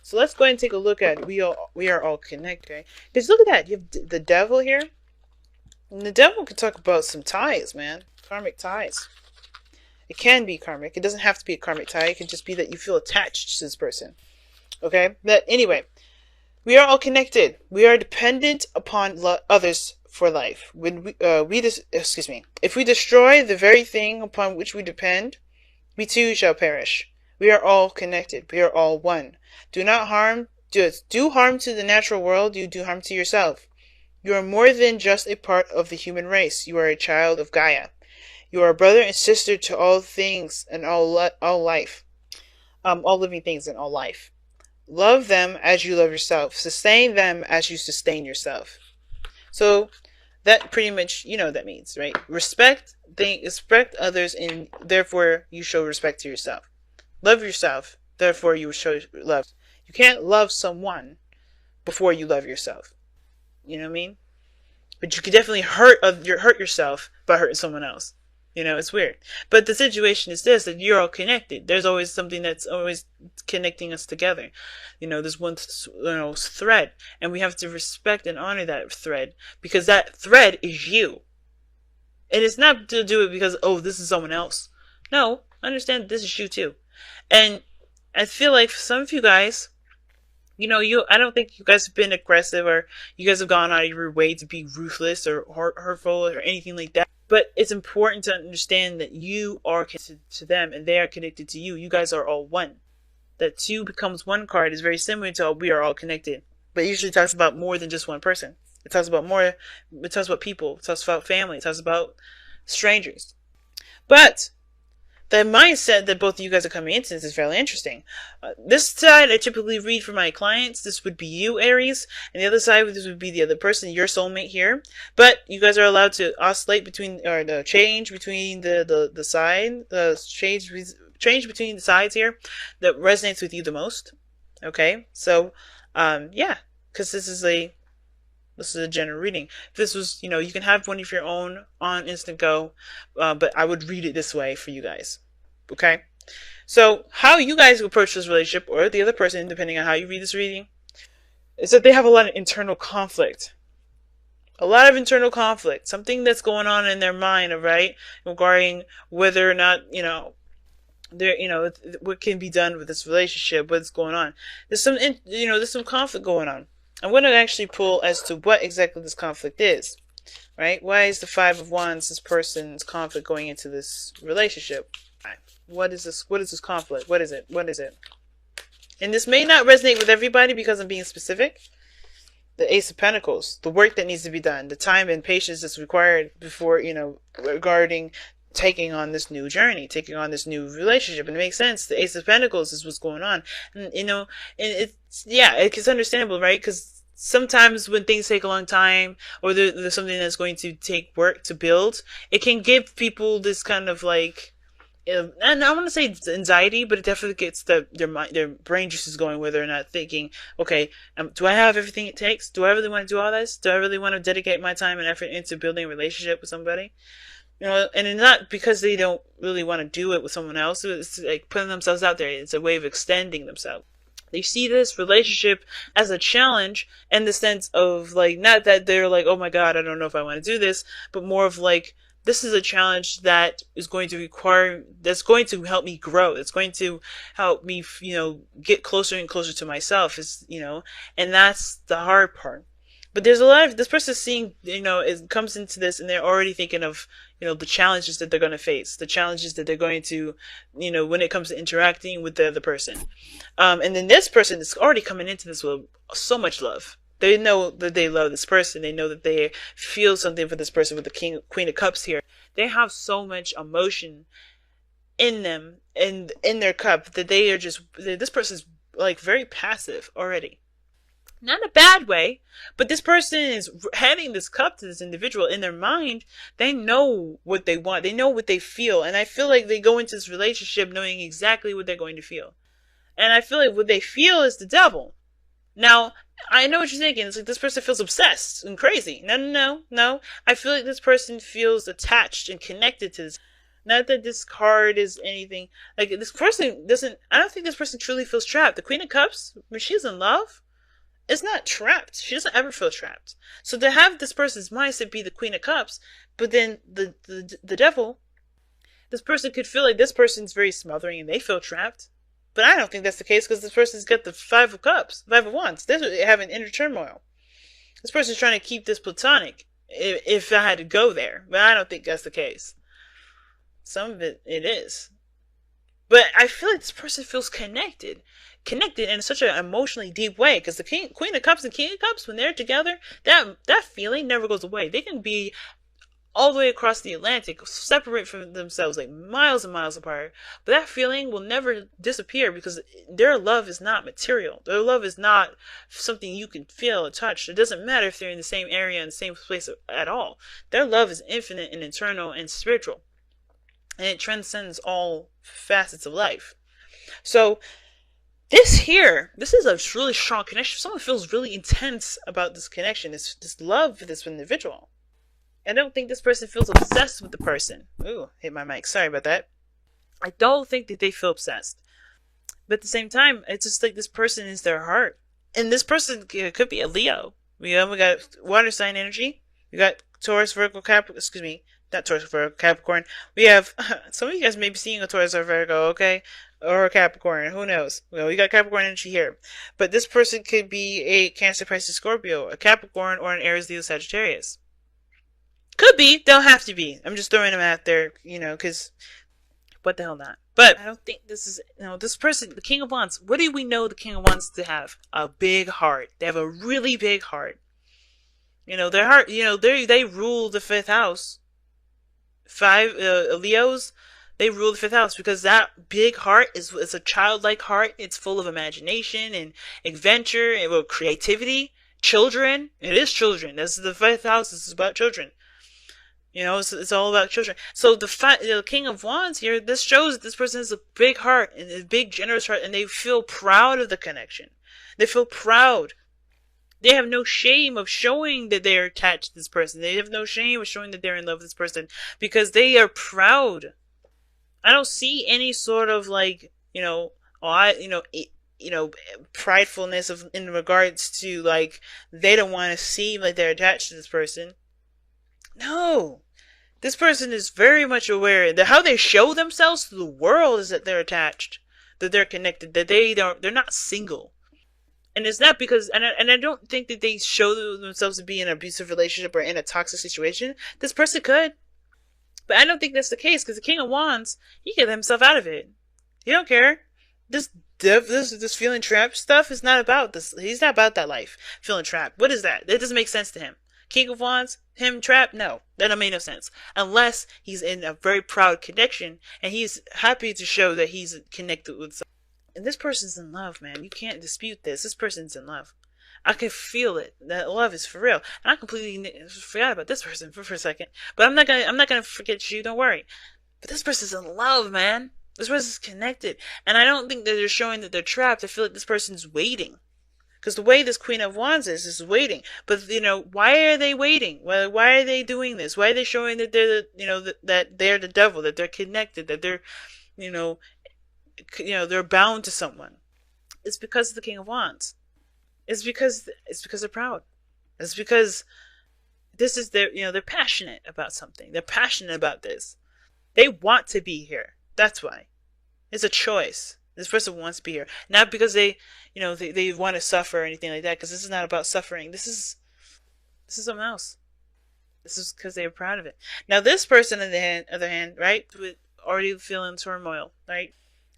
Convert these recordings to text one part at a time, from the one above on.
So let's go ahead and take a look at we are all connected. Okay? Because look at that, you have the devil here, and the devil can talk about some ties, man, karmic ties. It can be karmic. It doesn't have to be a karmic tie. It can just be that you feel attached to this person. Okay? But anyway, we are all connected. We are dependent upon others for life. When if we destroy the very thing upon which we depend, we too shall perish. We are all connected. We are all one. Do harm to the natural world. You do harm to yourself. You are more than just a part of the human race. You are a child of Gaia. You are a brother and sister to all things and all life. All living things and all life. Love them as you love yourself. Sustain them as you sustain yourself. So that pretty much, you know what that means, right? Respect others, and therefore you show respect to yourself. Love yourself, therefore you show love. You can't love someone before you love yourself. You know what I mean? But you can definitely hurt yourself by hurting someone else. You know, it's weird. But the situation is this, that you're all connected. There's always something that's always connecting us together. You know, there's one thread. And we have to respect and honor that thread. Because that thread is you. And it's not to do it because, oh, this is someone else. No, understand this is you too. And I feel like for some of you guys, you know, I don't think you guys have been aggressive or you guys have gone out of your way to be ruthless or hurtful or anything like that. But it's important to understand that you are connected to them and they are connected to you. You guys are all one. That two becomes one card is very similar to we are all connected. But it usually talks about more than just one person. It talks about people. It talks about family. It talks about strangers. But the mindset that both of you guys are coming into this is fairly interesting. This side I typically read for my clients. This would be you, Aries. And the other side, this would be the other person, your soulmate here. But you guys are allowed to oscillate between, or the change between change between the sides here that resonates with you the most. Okay? So, yeah. Because this is a general reading. If this was, you can have one of your own on Instant Go, but I would read it this way for you guys. Okay? So, how you guys approach this relationship, or the other person, depending on how you read this reading, is that they have a lot of internal conflict. A lot of internal conflict. Something that's going on in their mind, right? Regarding whether or not, what can be done with this relationship, what's going on. There's some conflict going on. I'm going to actually pull as to what exactly this conflict is, right? Why is the Five of Wands this person's conflict going into this relationship? What is this? What is this conflict? What is it? What is it? And this may not resonate with everybody because I'm being specific. The Ace of Pentacles, the work that needs to be done, the time and patience that's required before, regarding taking on this new journey, taking on this new relationship. And it makes sense. The Ace of Pentacles is what's going on. And, it's understandable, right? Because sometimes when things take a long time, or there's something that's going to take work to build, it can give people this kind of and I want to say anxiety, but it definitely gets their brain juices going, where they're not thinking, okay, do I have everything it takes? Do I really want to do all this? Do I really want to dedicate my time and effort into building a relationship with somebody? And it's not because they don't really want to do it with someone else. It's like putting themselves out there. It's a way of extending themselves. They see this relationship as a challenge in the sense of not that they're like, oh my God, I don't know if I want to do this, but more of this is a challenge that is going to that's going to help me grow. It's going to help me, get closer and closer to myself, and that's the hard part. But there's a lot of, this person's seeing, it comes into this and they're already thinking of, the challenges that they're going to face, the challenges that they're going to, when it comes to interacting with the other person. And then this person is already coming into this with so much love. They know that they love this person. They know that they feel something for this person with the Queen of Cups here. They have so much emotion in them and in their cup that they are this person's very passive already. Not in a bad way, but this person is handing this cup to this individual. In their mind, they know what they want. They know what they feel. And I feel like they go into this relationship knowing exactly what they're going to feel. And I feel like what they feel is the devil. Now, I know what you're thinking. It's like this person feels obsessed and crazy. No. I feel like this person feels attached and connected to this. Not that this card is anything like this person doesn't. I don't think this person truly feels trapped. The Queen of Cups, when she's in love, is not trapped. She doesn't ever feel trapped. So to have this person's mindset be the Queen of Cups, but then the Devil, this person could feel like this person's very smothering and they feel trapped. But I don't think that's the case because this person's got the Five of Cups, Five of Wands. They have an inner turmoil. This person's trying to keep this platonic. If I had to go there, but I don't think that's the case. Some of it is, but I feel like this person feels connected in such an emotionally deep way. Because the Queen of Cups and King of Cups, when they're together, that feeling never goes away. They can be all the way across the Atlantic, separate from themselves like miles and miles apart, but that feeling will never disappear because their love is not material. Their love is not something you can feel or touch. It doesn't matter if they're in the same area in the same place at all. Their love is infinite and eternal and spiritual, and it transcends all facets of life. So this is a really strong connection. Someone feels really intense about this connection, this love for this individual. I don't think this person feels obsessed with the person. Ooh, hit my mic. Sorry about that. I don't think that they feel obsessed. But at the same time, it's just like this person is their heart. And this person could be a Leo. We got water sign energy. We got Taurus, Virgo, not Taurus, Virgo, Capricorn. We have, some of you guys may be seeing a Taurus or Virgo, okay? Or a Capricorn, who knows? Well, we got Capricorn energy here. But this person could be a Cancer, Pisces, Scorpio, a Capricorn, or an Aries, Leo, Sagittarius. Could be, don't have to be. I'm just throwing them out there, because what the hell not. But I don't think this is, this person, the King of Wands, what do we know the King of Wands to have? A big heart. They have a really big heart. Their heart, they rule the fifth house. Leos, they rule the fifth house because that big heart is a childlike heart. It's full of imagination and adventure and creativity. Children. It is children. This is the fifth house. This is about children. It's all about children. So the King of Wands here, this shows that this person has a big heart and a big generous heart, and they feel proud of the connection. They feel proud. They have no shame of showing that they are attached to this person. They have no shame of showing that they're in love with this person because they are proud. I don't see any sort of pridefulness in regards to they don't want to seem like they're attached to this person. No. This person is very much aware that how they show themselves to the world is that they're attached, that they're connected, that they're not single. And it's not because, and I don't think that they show themselves to be in an abusive relationship or in a toxic situation. This person could. But I don't think that's the case because the King of Wands, he get himself out of it. He don't care. This feeling trapped stuff is not about this. He's not about that life. Feeling trapped. What is that? That doesn't make sense to him. King of Wands, him trapped? No, that don't make no sense. Unless he's in a very proud connection and he's happy to show that he's connected with someone. And this person's in love, man. You can't dispute this. This person's in love. I can feel it. That love is for real. And I completely forgot about this person for a second. But I'm not gonna forget you. Don't worry. But this person's in love, man. This person's connected. And I don't think that they're showing that they're trapped. I feel like this person's waiting. Because the way this Queen of Wands is waiting. But, why are they waiting? Why are they doing this? Why are they showing that they're that they're the devil, that they're connected, that they're, they're bound to someone? It's because of the King of Wands. It's because they're proud. It's because this is they're passionate about something. They're passionate about this. They want to be here. That's why. It's a choice. This person wants to be here. Not because they want to suffer or anything like that, because this is not about suffering. This is something else. This is because they're proud of it. Now, this person, on the other hand, right, with already feeling turmoil, right,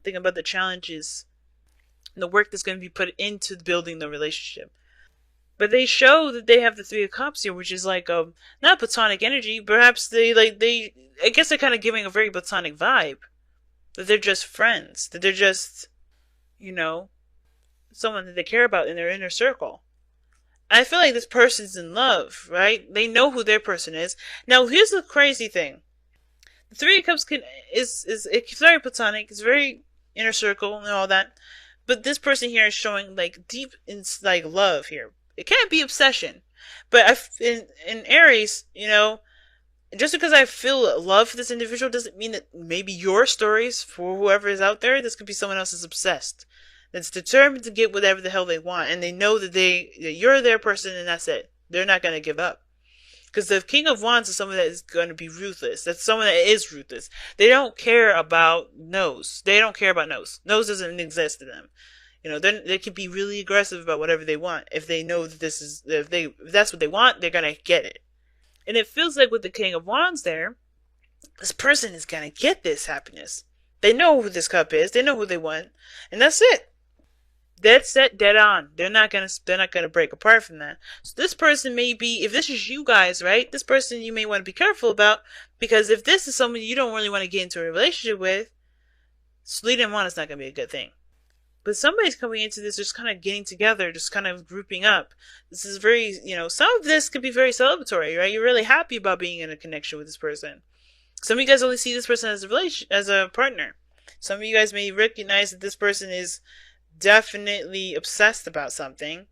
thinking about the challenges and the work that's going to be put into building the relationship. But they show that they have the Three of Cups here, which is not platonic energy. Perhaps I guess they're kind of giving a very platonic vibe. That they're just friends. That they're just, someone that they care about in their inner circle. I feel like this person's in love, right? They know who their person is. Now, here's the crazy thing. The Three of Cups it's very platonic. It's very inner circle and all that. But this person here is showing deep love here. It can't be obsession. But in Aries, just because I feel love for this individual doesn't mean that maybe your stories for whoever is out there, this could be someone else that's obsessed, that's determined to get whatever the hell they want, and they know that you're their person, and that's it. They're not going to give up. Because the King of Wands is someone that is going to be ruthless. That's someone that is ruthless. They don't care about no's. They don't care about no's. No's doesn't exist to them. You know, they can be really aggressive about whatever they want if they know that if that's what they want, they're gonna get it. And it feels like with the King of Wands there, this person is gonna get this happiness. They know who this cup is. They know who they want, and that's it. Dead set, dead on. They're not gonna break apart from that. So this person may be, if this is you guys, right? This person you may want to be careful about, because if this is someone you don't really want to get into a relationship with, leading on is not gonna be a good thing. But somebody's coming into this just kind of getting together, just kind of grouping up. This is very, some of this could be very celebratory, right? You're really happy about being in a connection with this person. Some of you guys only see this person as a partner. Some of you guys may recognize that this person is definitely obsessed about something.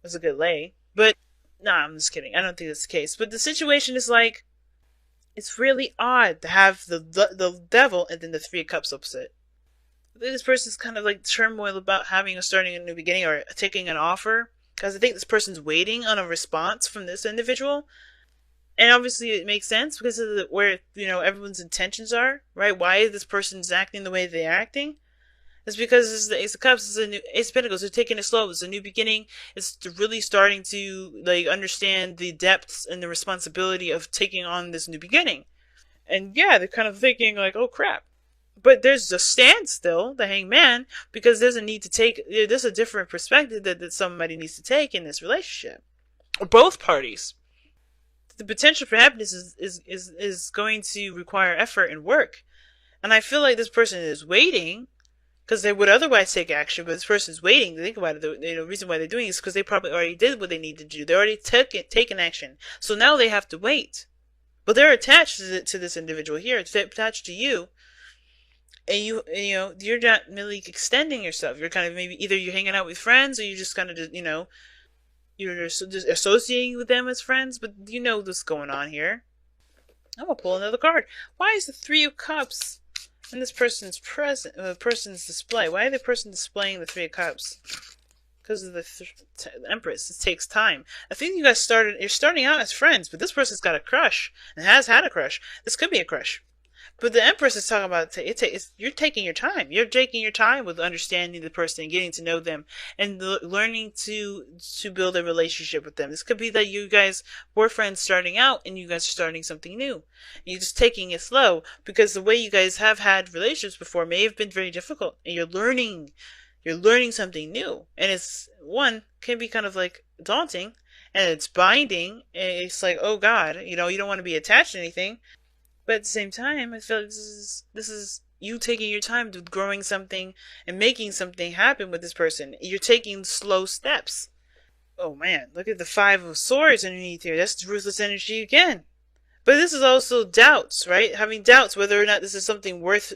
That's a good lay. But, nah, I'm just kidding. I don't think that's the case. But the situation is like, it's really odd to have the devil and then the Three of Cups opposite. This person's kind of like turmoil about starting a new beginning or taking an offer, because I think this person's waiting on a response from this individual. And obviously it makes sense because of where everyone's intentions are, right? Why this person's acting the way they're acting. It's because it's the Ace of Cups, it's a new Ace of Pentacles. They're taking it slow. It's a new beginning. It's really starting to understand the depths and the responsibility of taking on this new beginning. And yeah, they're kind of thinking like, oh crap. But there's a standstill, the Hangman, because there's a different perspective that somebody needs to take in this relationship. Or both parties. The potential for happiness is going to require effort and work. And I feel like this person is waiting, because they would otherwise take action, but this person's waiting to think about it. The reason why they're doing it is because they probably already did what they need to do. They already taken action. So now they have to wait. But they're attached to this individual here. It's attached to you. And you're not really extending yourself. You're kind of maybe either you're hanging out with friends or you just kind of you're just associating with them as friends. But you know what's going on here. I'm gonna pull another card. Why is the Three of Cups in this person's person's display? Why are the person displaying the Three of Cups? Because of the Empress. It takes time. I think you guys you're starting out as friends, but this person's got a crush and has had a crush. This could be a crush. But the Empress is talking about you're taking your time. You're taking your time with understanding the person, getting to know them, and learning to build a relationship with them. This could be that you guys were friends starting out, and you guys are starting something new. And you're just taking it slow because the way you guys have had relationships before may have been very difficult, and you're learning something new, and can be kind of like daunting, and it's binding, and it's like, oh God, you don't want to be attached to anything. But at the same time, I feel like this is you taking your time to growing something and making something happen with this person. You're taking slow steps. Oh man, look at the Five of Swords underneath here. That's ruthless energy again. But this is also doubts, right? Having doubts whether or not this is something worth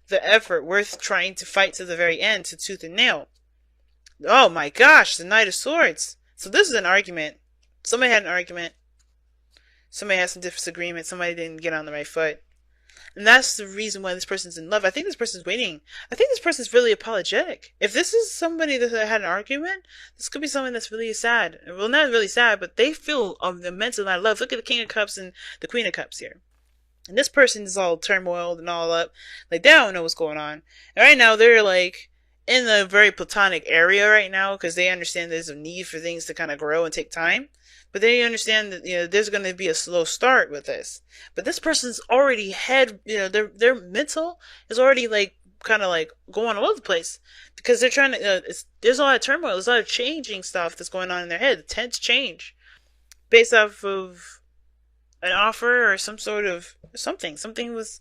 the effort, worth trying to fight to the very end, to tooth and nail. Oh my gosh, the Knight of Swords. So this is an argument. Somebody had an argument. Somebody has some disagreement. Somebody didn't get on the right foot. And that's the reason why this person's in love. I think this person's waiting. I think this person's really apologetic. If this is somebody that had an argument, this could be someone that's really sad. Well, not really sad, but they feel immense amount of love. Look at the King of Cups and the Queen of Cups here. And this person is all turmoiled and all up. Like, they don't know what's going on. And right now, they're like in a very platonic area right now because they understand there's a need for things to kind of grow and take time. But they understand that there's going to be a slow start with this. But this person's already their mental is already like kind of like going all over the place because they're trying to. There's a lot of turmoil. There's a lot of changing stuff that's going on in their head. Tense change based off of an offer or some sort of something was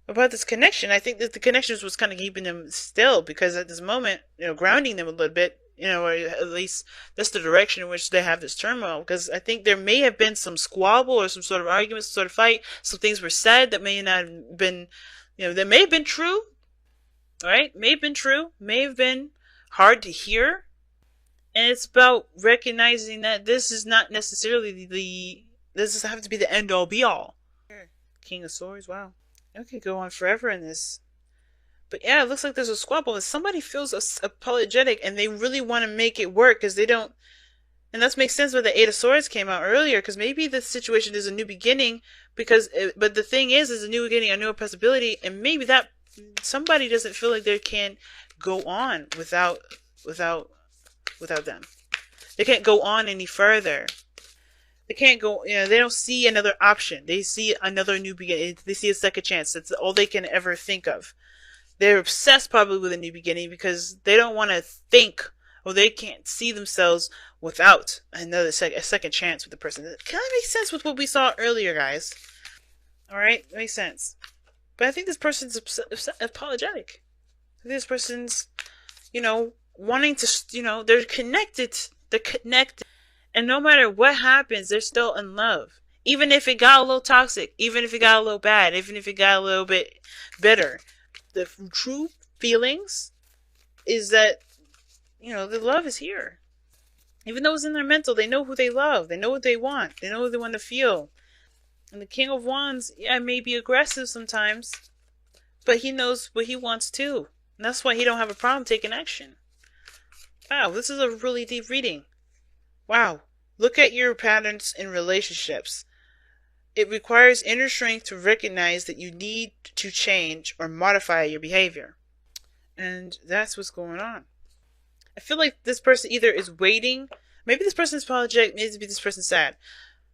about this connection. I think that the connections was kind of keeping them still because at this moment, grounding them a little bit. Or at least that's the direction in which they have this turmoil. Because I think there may have been some squabble or some sort of argument, some sort of fight. Some things were said that may not have been, that may have been true. Right? May have been true. May have been hard to hear. And it's about recognizing that this is not necessarily this doesn't have to be the end all be all. King of Swords. Wow. I could go on forever in this. But yeah, it looks like there's a squabble. And somebody feels apologetic and they really want to make it work because they don't. And that makes sense why the Eight of Swords came out earlier, because maybe the situation is a new beginning. But the thing is a new beginning, a new possibility, and maybe that somebody doesn't feel like they can go on without them. They can't go on any further. They can't go. They don't see another option. They see another new beginning. They see a second chance. That's all they can ever think of. They're obsessed probably with a new beginning because they don't want to think, or they can't see themselves without a second chance with the person. That kind of makes sense with what we saw earlier, guys. All right, makes sense. But I think this person's apologetic. I think this person's, wanting to, they're connected. They're connected. And no matter what happens, they're still in love. Even if it got a little toxic, even if it got a little bad, even if it got a little bit bitter. The true feelings is that, the love is here. Even though it's in their mental, they know who they love. They know what they want. They know what they want to feel. And the King of Wands, may be aggressive sometimes, but he knows what he wants too. And that's why he don't have a problem taking action. Wow, this is a really deep reading. Wow. Look at your patterns in relationships. It requires inner strength to recognize that you need to change or modify your behavior. And that's what's going on. I feel like this person either is waiting, maybe this person is apologetic, maybe this person is sad,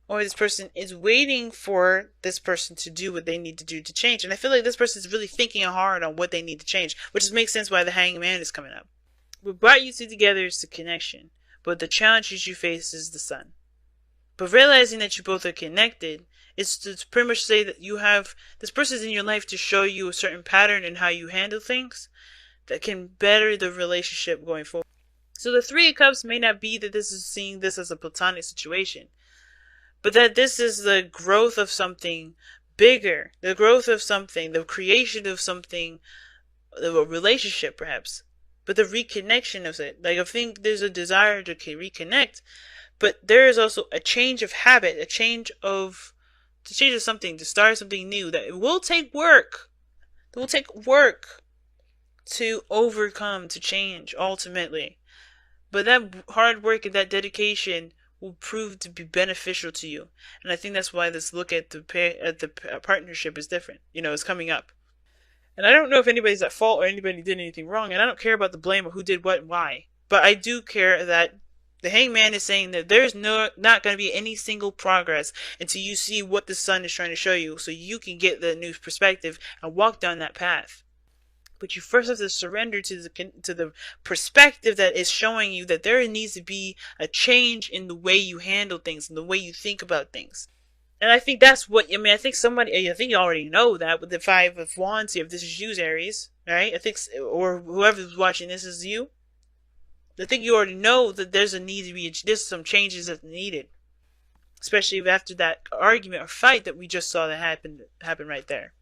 or this person is waiting for this person to do what they need to do to change. And I feel like this person is really thinking hard on what they need to change, which makes sense why the Hanged Man is coming up. What brought you two together is the connection, but the challenges you face is the sun. But realizing that you both are connected is to pretty much say that you have this person in your life to show you a certain pattern in how you handle things that can better the relationship going forward. So the Three of Cups may not be that this is seeing this as a platonic situation, but that this is the growth of something bigger, the growth of something, the creation of something, of a relationship perhaps, but the reconnection of it. Like I think there's a desire to reconnect, but there is also a change of habit, a change of something, to start something new that it will take work. It will take work to overcome, to change ultimately. But that hard work and that dedication will prove to be beneficial to you. And I think that's why this look at the partnership is different. It's coming up. And I don't know if anybody's at fault or anybody did anything wrong. And I don't care about the blame of who did what and why. But I do care that the Hanged Man is saying that there's not going to be any single progress until you see what the sun is trying to show you, so you can get the new perspective and walk down that path. But you first have to surrender to the perspective that is showing you that there needs to be a change in the way you handle things and the way you think about things. And I think that's what, I think you already know that with the Five of Wands here, if this is you, Aries, right? I think, or whoever's watching this is you. I think you already know that there's some changes that are needed. Especially after that argument or fight that we just saw that happen right there.